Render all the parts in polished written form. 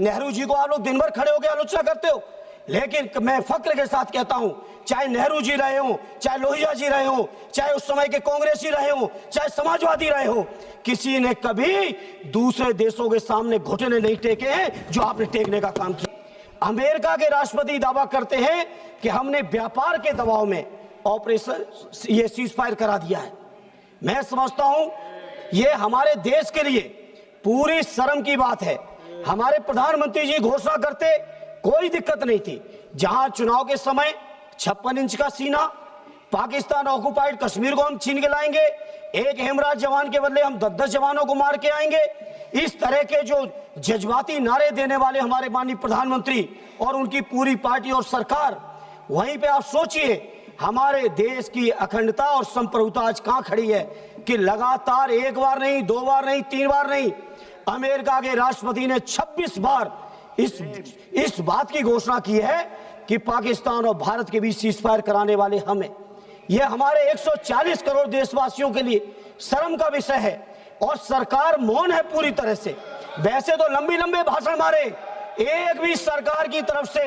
नेहरू जी को आप लोग दिन भर खड़े होकर आलोचना करते हो, लेकिन मैं फक्र के साथ कहता हूं, चाहे नेहरू जी रहे हो, चाहे लोहिया जी रहे हो, चाहे उस समय के कांग्रेसी रहे हो, चाहे समाजवादी रहे हो, किसी ने कभी दूसरे देशों के सामने घुटने नहीं टेके हैं जो आपने टेकने का काम किया। अमेरिका के राष्ट्रपति दावा करते हैं कि हमने व्यापार के दबाव में ऑपरेशन ये सीजफायर करा दिया है। मैं समझता हूं ये हमारे देश के लिए पूरी शर्म की बात है। हमारे प्रधानमंत्री जी घोषणा करते कोई दिक्कत नहीं थी, जहां चुनाव के समय 56 इंच का सीना, पाकिस्तान ऑक्युपाइड कश्मीर को हम छीन के लाएंगे, एक हेमराज जवान के बदले हम 10-10 जवानों को मार के आएंगे, इस तरह के जो जज्बाती नारे देने वाले हमारे माननीय प्रधानमंत्री और उनकी पूरी पार्टी और सरकार, वहीं पे आप सोचिए हमारे देश की अखंडता और संप्रभुता आज कहां खड़ी है कि लगातार एक बार नहीं, 2 बार नहीं, 3 बार नहीं, अमेरिका के राष्ट्रपति ने 26 बार इस बात की घोषणा की है कि पाकिस्तान और भारत के बीच सीजफायर कराने वाले हमें। यह हमारे 140 करोड़ देशवासियों के लिए शर्म का विषय है और सरकार मौन है पूरी तरह से। वैसे तो लंबे लंबे भाषण मारे, एक भी सरकार की तरफ से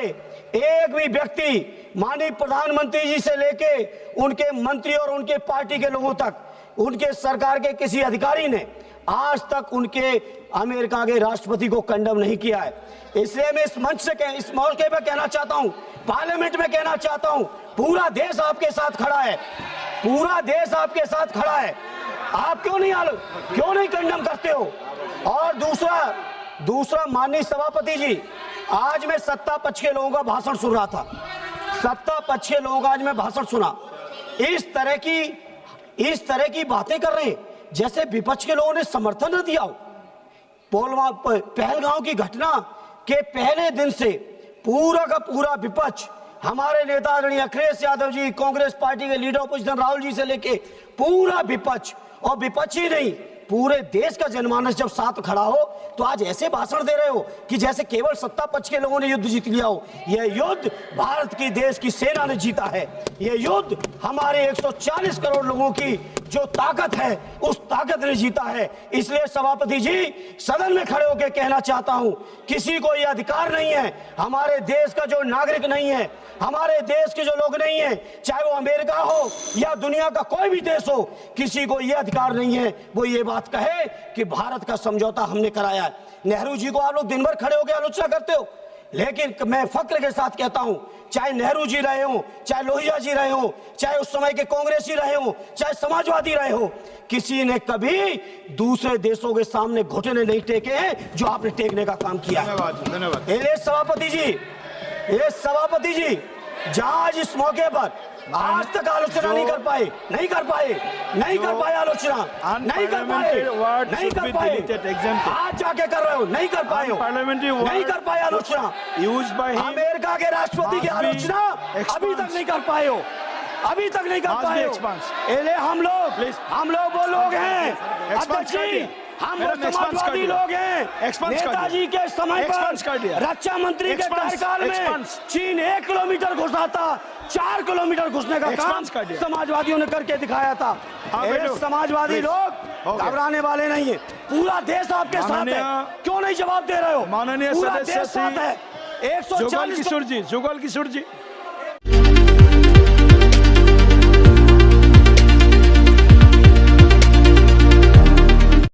एक भी व्यक्ति माननीय प्रधानमंत्री जी से लेके उनके मंत्री और उनके पार्टी के लोगों तक, उनके सरकार के किसी अधिकारी ने आज तक उनके अमेरिका के राष्ट्रपति को कंडम नहीं किया है। इसलिए मैं इस मंच से इस मौके पर कहना चाहता हूं, पार्लियामेंट में कहना चाहता हूं, पूरा देश आपके साथ खड़ा है, पूरा देश आपके साथ खड़ा है। आप क्यों नहीं कंडम करते हो? और दूसरा माननीय सभापति जी, आज मैं सत्ता पक्ष के लोगों का भाषण सुन रहा था, सत्ता पक्ष के लोगों का आज मैं भाषण सुना, इस तरह की बातें कर रहे हैं जैसे विपक्ष के लोगों ने समर्थन न दिया हो। पहलगांव की घटना के पहले दिन से पूरा का पूरा विपक्ष, हमारे नेता आदरणीय अखिलेश यादव जी, कांग्रेस पार्टी के लीडर अपोजिशन राहुल जी से लेके पूरा विपक्ष, और विपक्ष ही नहीं पूरे देश का जनमानस जब साथ खड़ा हो तो आज ऐसे भाषण दे रहे हो कि जैसे केवल सत्ता पक्ष के लोगों ने युद्ध जीत लिया हो। यह युद्ध भारत की देश की सेना ने जीता है। यह युद्ध हमारे 140 करोड़ लोगों की जो ताकत है उस ताकत ने जीता है। इसलिए सभापति जी, सदन में खड़े होकर कहना चाहता हूं, किसी को यह अधिकार नहीं है, हमारे देश का जो नागरिक नहीं है, हमारे देश के जो लोग नहीं है, चाहे वो अमेरिका हो या दुनिया का कोई भी देश हो, किसी को यह अधिकार नहीं है वो ये बात कहे कि भारत का समझौता हमने कराया है। नेहरू जी को आप लोग दिन भर खड़े होकर आलोचना करते हो, लेकिन मैं फक्र के साथ कहता हूं, चाहे नेहरू जी रहे हो, चाहे लोहिया जी रहे हो, चाहे उस समय के कांग्रेसी रहे हो, चाहे समाजवादी रहे हो, किसी ने कभी दूसरे देशों के सामने घुटने नहीं टेके हैं जो आपने टेकने का काम किया। धन्यवाद। ये सभापति जी जहां आज इस मौके पर आज तक आलोचना नहीं कर पाए आलोचना, नहीं कर पाए, आज जाके कर रहे हो, नहीं कर पाए आलोचना। अमेरिका के राष्ट्रपति की आलोचना अभी तक नहीं कर पाए हो, हम लोग वो लोग हैं, अध्यक्ष जी, हम समाजवादी लोग हैं। नेताजी के समय पर रक्षा मंत्री के कार्यकाल में चीन 1 किलोमीटर घुसा था, 4 किलोमीटर घुसने का काम समाजवादियों ने करके दिखाया था। समाजवादी लोग घबराने वाले नहीं है, पूरा देश आपके साथ है, क्यों नहीं जवाब दे रहे हो? माननीय पूरा देश साथ है। 140 जुगल किशोर जी